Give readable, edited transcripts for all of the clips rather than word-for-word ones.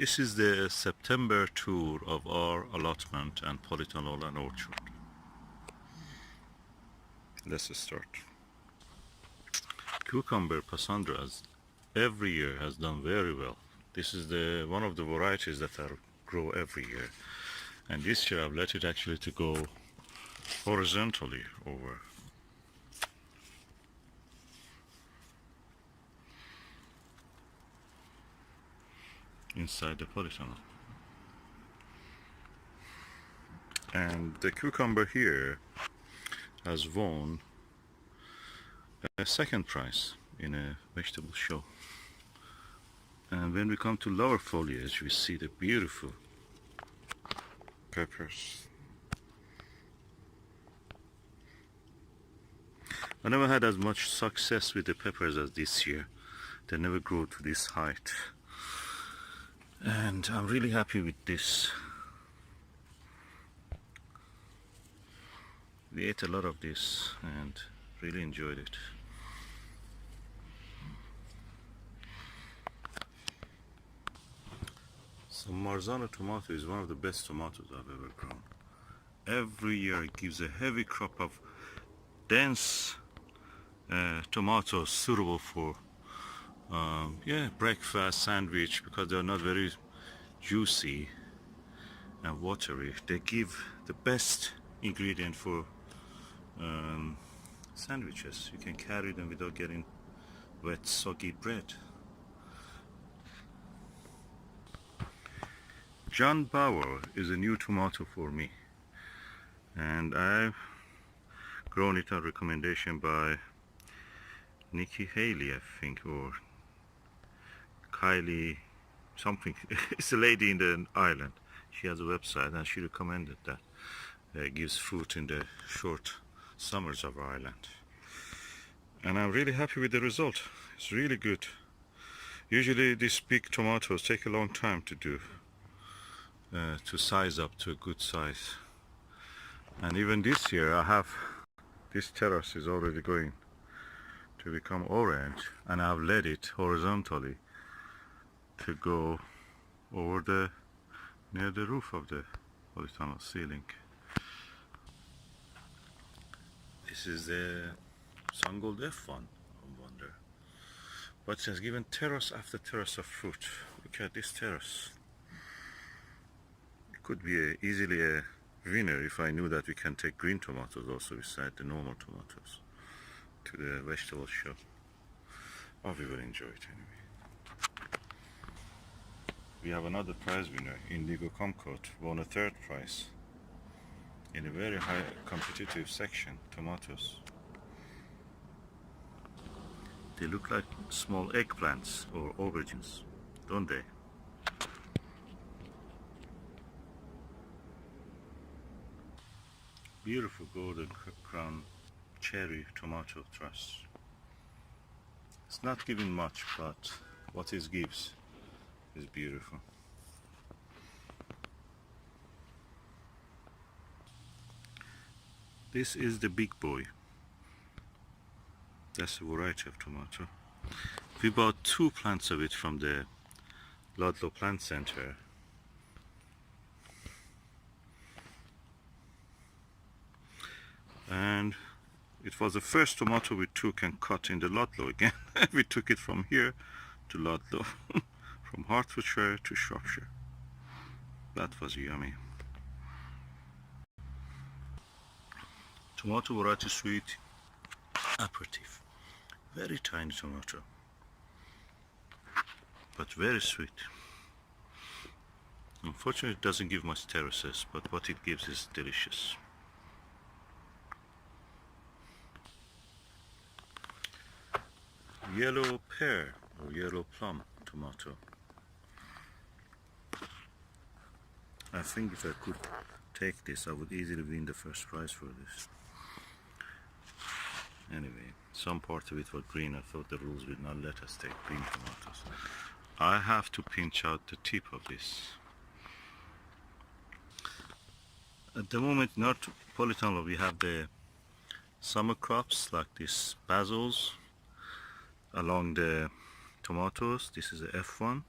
This is the September tour of our allotment and Polytunnel and orchard. Let's start. Cucumber Passandras every year has done very well. This is the one of the varieties that are grow every year. And this year I've let it actually to go horizontally over. Inside the polytunnel. And the cucumber here has won a second prize in a vegetable show. And when we come to lower foliage, we see the beautiful peppers. I never had as much success with the peppers as this year. They never grew to this height. And I'm really happy with this. We ate a lot of this and really enjoyed it. So Marzano tomato is one of the best tomatoes I've ever grown. Every year it gives a heavy crop of dense tomatoes suitable for breakfast, sandwich, because they're not very juicy and watery. They give the best ingredient for sandwiches. You can carry them without getting wet, soggy bread. John Bauer is a new tomato for me, and I've grown it on recommendation by Nikki Haley, I think, or Kylie something. It's a lady in the island. She has a website and she recommended that. It gives fruit in the short summers of our island. And I'm really happy with the result. It's really good. Usually these big tomatoes take a long time to do, to size up to a good size. And even this year I have, this terrace is already going to become orange, and I've let it horizontally to go over the near the roof of the polytunnel ceiling. This is the Sungold F1, I wonder. But it has given terrace after terrace of fruit. Look at this terrace. It could be easily a winner if I knew that we can take green tomatoes also beside the normal tomatoes to the vegetable show. Oh, we will enjoy it anyway. We have another prize winner, Indigo Comcoat, won a third prize in a very high competitive section, tomatoes. They look like small eggplants or aubergines, don't they? Beautiful golden crown cherry tomato truss. It's not giving much, but what it gives is beautiful. This is the big boy. That's a variety of tomato. We bought 2 plants of it from the Ludlow Plant Center. And it was the first tomato we took and cut in the Ludlow again. We took it from here to Ludlow, from Hertfordshire to Shropshire. That was yummy. Tomato variety sweet aperitif. Very tiny tomato, but very sweet. Unfortunately, it doesn't give much terraces, but what it gives is delicious. Yellow pear or yellow plum tomato. I think if I could take this, I would easily win the first prize for this. Anyway, some part of it was green. I thought the rules would not let us take green tomatoes. I have to pinch out the tip of this. At the moment, in our polytunnel, we have the summer crops like these basils along the tomatoes. This is a F1.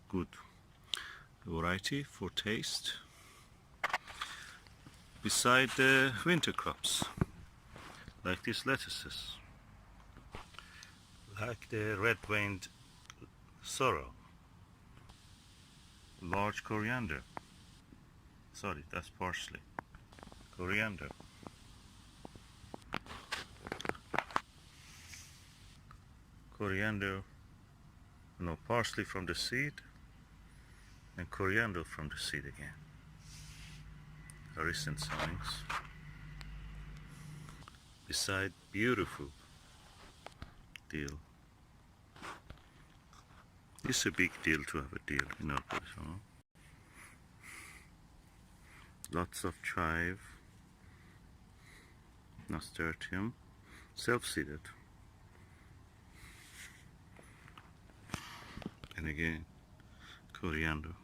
good variety for taste. Beside the winter crops, like these lettuces, like the red-veined sorrel, large coriander. Sorry, that's parsley. Coriander. Coriander, no, parsley from the seed, and coriander from the seed again. Recent sowings. Beside beautiful deal. It's a big deal to have a deal in our place, huh? Lots of chive, nasturtium, self-seeded. And again, coriander.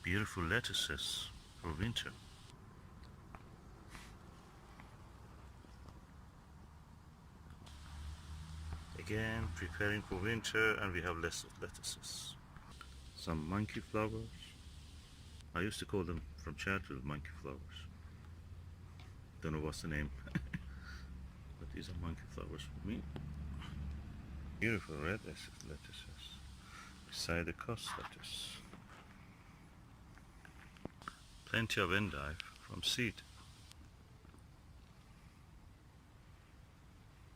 Beautiful lettuces for winter. Again, preparing for winter, and we have less of lettuces. Some monkey flowers. I used to call them from childhood monkey flowers. Don't know what's the name, but these are monkey flowers for me. Beautiful red lettuces beside the cost lettuce. Plenty of endive from seed.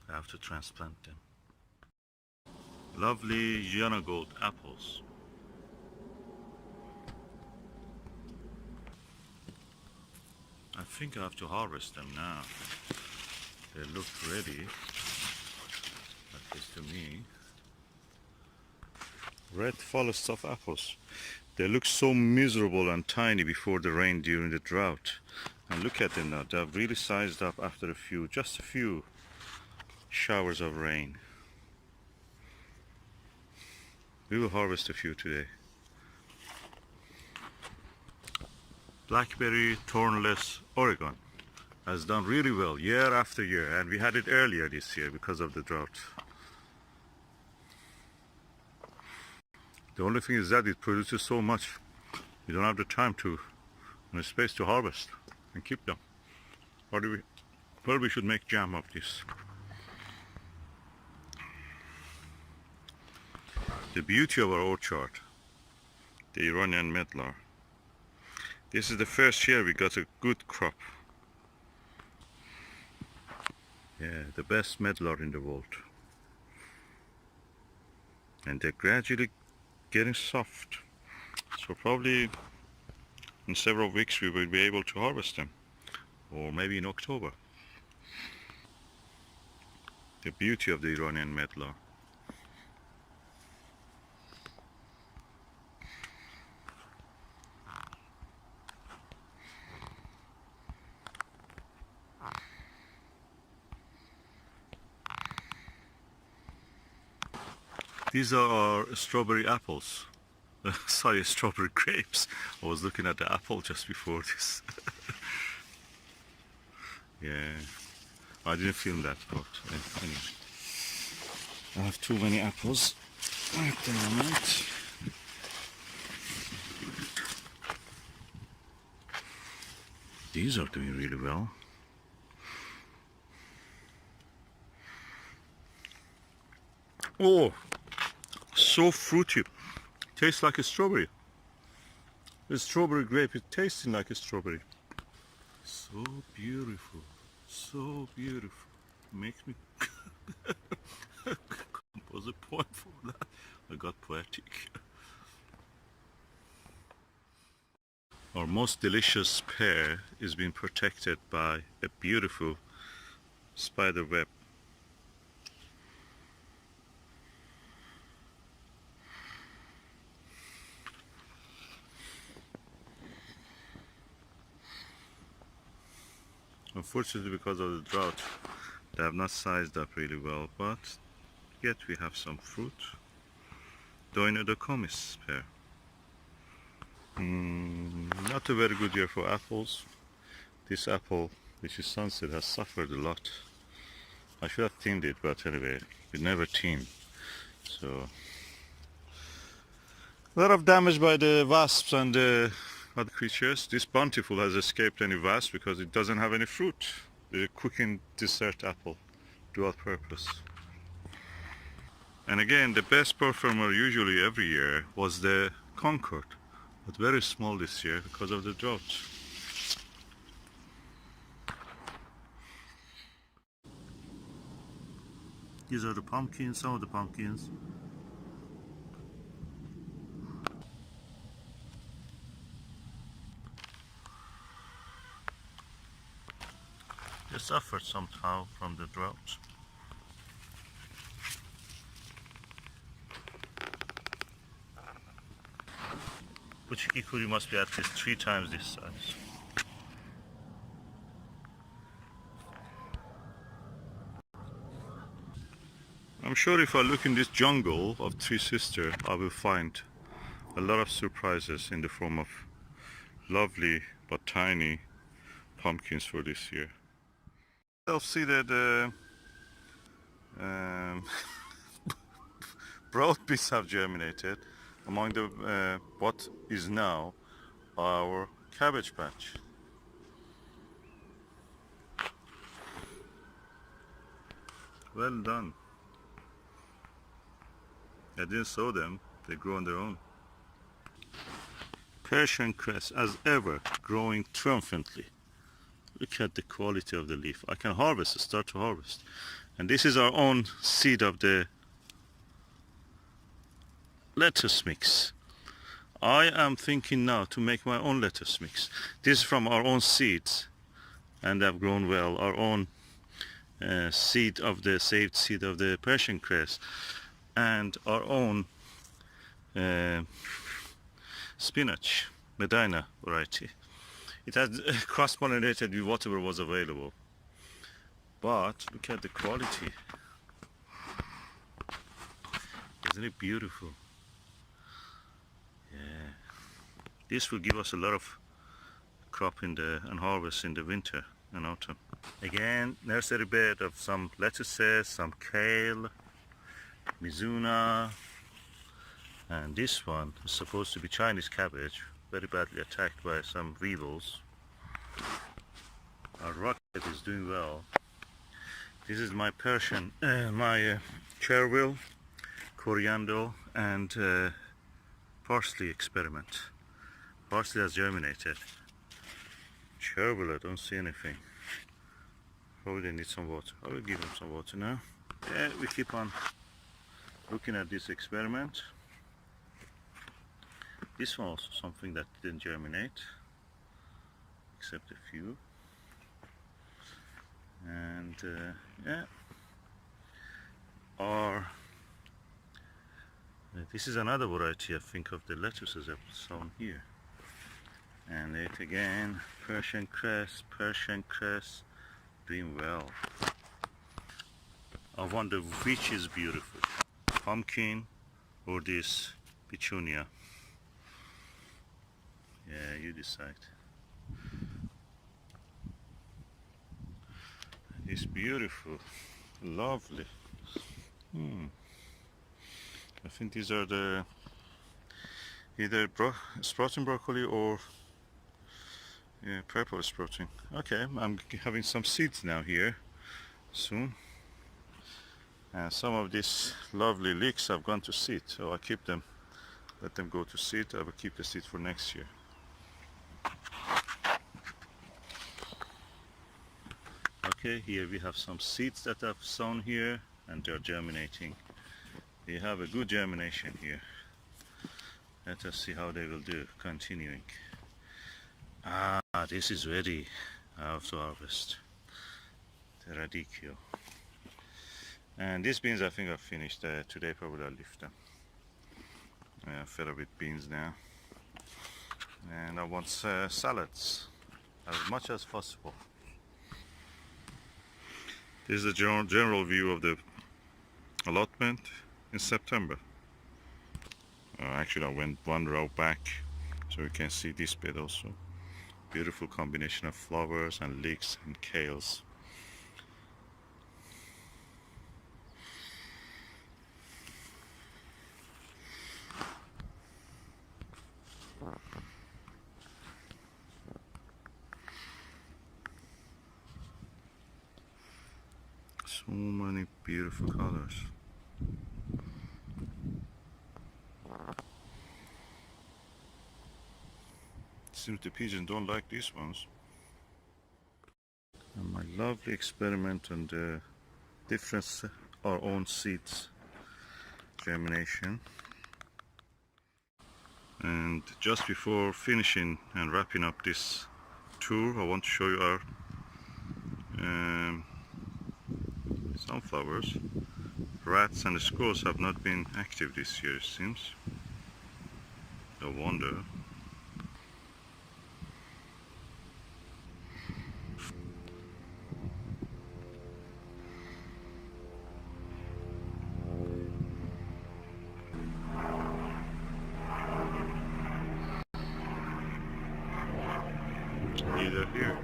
I have to transplant them. Lovely Gianna Gold apples. I think I have to harvest them now. They look ready, at least to me. Red forest of apples. They look so miserable and tiny before the rain during the drought. And look at them now, they've really sized up after just a few showers of rain. We will harvest a few today. Blackberry thornless Oregon has done really well year after year, and we had it earlier this year because of the drought. The only thing is that it produces so much, you don't have the time and the space to harvest and keep them. Well, we should make jam of this. The beauty of our orchard, the Iranian medlar. This is the first year we got a good crop. Yeah, the best medlar in the world. And they're gradually getting soft. So probably in several weeks we will be able to harvest them. Or maybe in October. The beauty of the Iranian medlar. These are our strawberry apples. Sorry, strawberry grapes. I was looking at the apple just before this. Yeah, I didn't film that part. Anyway, I have too many apples at the moment. These are doing really well. Oh, so fruity. Tastes like a strawberry. The strawberry grape is tasting like a strawberry. So beautiful. So beautiful. Makes me compose a poem for that. I got poetic. Our most delicious pear is being protected by a beautiful spider web. Unfortunately, because of the drought, they have not sized up really well, but yet we have some fruit. Doina the comis pear. Not a very good year for apples. This apple, which is Sunset, has suffered a lot. I should have thinned it, but anyway, we never thin. So A lot of damage by the wasps and the other creatures. This bountiful has escaped any wasp because it doesn't have any fruit. The cooking dessert apple, dual purpose. And again, the best performer usually every year was the Concord, but very small this year because of the drought. These are the pumpkins, some of the pumpkins. They suffered somehow from the drought. Uchikikuri must be at least 3 times this size. I'm sure if I look in this jungle of Three Sisters, I will find a lot of surprises in the form of lovely but tiny pumpkins for this year. Self-seeded broad beans have germinated among the what is now our cabbage patch. Well done. I didn't sow them, they grew on their own. Persian cress, as ever, growing triumphantly. Look at the quality of the leaf. I can harvest, start to harvest. And this is our own seed of the lettuce mix. I am thinking now to make my own lettuce mix. This is from our own seeds, and they've grown well. Our own seed of the saved seed of the Persian cress, and our own spinach, Medina variety. It has cross-pollinated with whatever was available. But look at the quality. Isn't it beautiful? Yeah. This will give us a lot of crop in the and harvest in the winter and autumn. Again, nursery bed of some lettuces, some kale, mizuna, and this one is supposed to be Chinese cabbage, very badly attacked by some weevils. Our rocket is doing well. This is my Persian, my chervil, coriander, and parsley experiment. Parsley has germinated. Chervil, I don't see anything. Probably they need some water. I will give them some water now. Yeah, we keep on looking at this experiment. This one also something that didn't germinate, except a few. And yeah, this is another variety I think of the lettuces I've sown here. And it again, Persian cress, doing well. I wonder which is beautiful, pumpkin or this petunia. Yeah, you decide. It's beautiful, lovely. I think these are the either sprouting broccoli or purple sprouting. Okay, I'm having some seeds now here soon. And some of these lovely leeks have gone to seed, so I keep them, let them go to seed. I will keep the seed for next year. Okay, here we have some seeds that I've sown here, and they're germinating. They have a good germination here. Let us see how they will do, continuing. This is ready. I have to harvest. The radicchio. And these beans I think I've finished today, probably I'll leave them. I'm fed up with beans now. And I want salads, as much as possible. This is the general view of the allotment in September. Actually I went one row back so you can see this bed also. Beautiful combination of flowers and leeks and kales. So many beautiful colors. Seems the pigeons don't like these ones. And my lovely experiment on the different our own seeds germination. And just before finishing and wrapping up this tour, I want to show you our sunflowers. Rats and the squirrels have not been active this year, it seems. No wonder. Either here.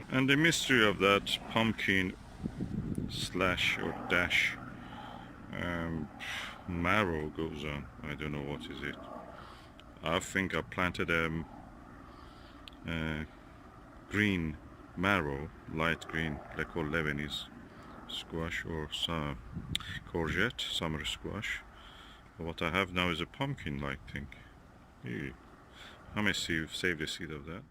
And the mystery of that pumpkin slash or dash marrow goes on. I don't know what is it. I think I planted a green marrow, light green, like called Lebanese squash or courgette, summer squash. But what I have now is a pumpkin-like thing. I may save the seed of that.